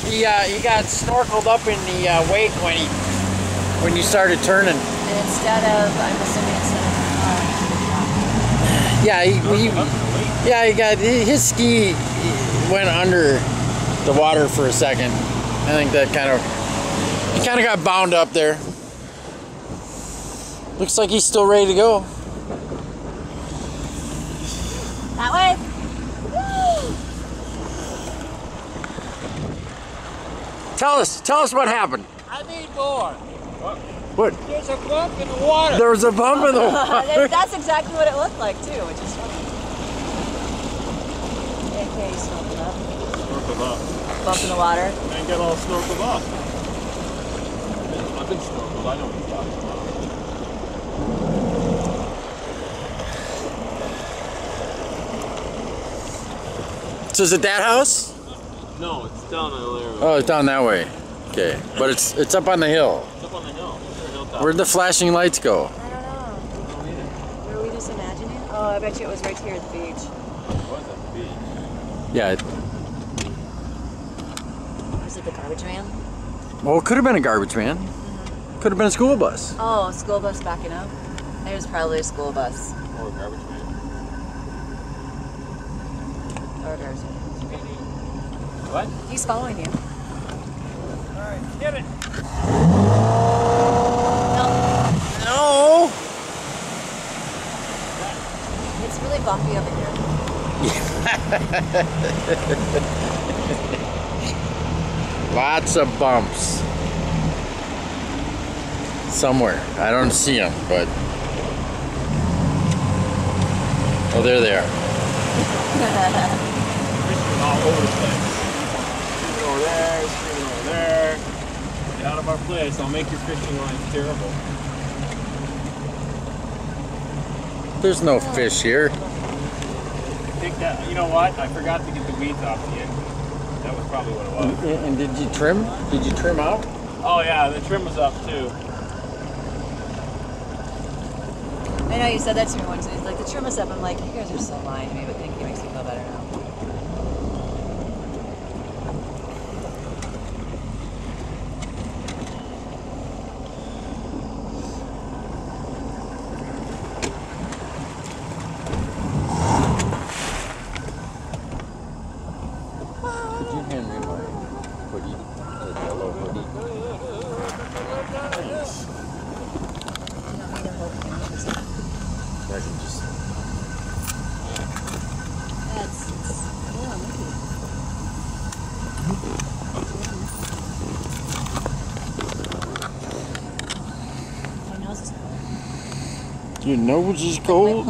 He got snorkeled up in the wake when you started turning. And instead of, I'm assuming instead of, yeah, he got his ski went under the water for a second. I think that he kind of got bound up there. Looks like he's still ready to go. That way. Tell us what happened. I need more. What? There's a bump in the water. There was a bump in the water. That's exactly what it looked like too, which is funny. Okay, snorkeled up. Snorkeled up. Bump in the water. And get all snorkeled up. I've been snorkeled. I know what you're talking about. So is it that house? No, it's down in the area. Oh, it's down that way. Okay, but it's up on the hill. It's up on the hill. Hilltop. Where'd the flashing lights go? I don't know. Were we just imagining? Oh, I bet you it was right here at the beach. It was at the beach. Yeah. Was it the garbage man? Well, it could have been a garbage man. Could have been a school bus. Oh, school bus backing up? It was probably a school bus. Or a garbage man. Or a garbage man. What? He's following you. Alright, get it! No! It's really bumpy over here. Lots of bumps. Somewhere. I don't see them, but... Oh, there they are. Fishing all over the place. Screaming over there, screaming over there. Get out of our place, I'll make your fishing line terrible. There's no fish here. Take that, you know what? I forgot to get the weeds off the end. That was probably what it was. And did you trim? Did you trim out? Oh yeah, the trim was up too. I know you said that to me once. He's like, the trim is up. I'm like, you guys are so lying to me, but thank you. Makes me feel better now. Could you hand me my hoodie? The yellow hoodie? I can just... My nose is cold. Your nose is cold?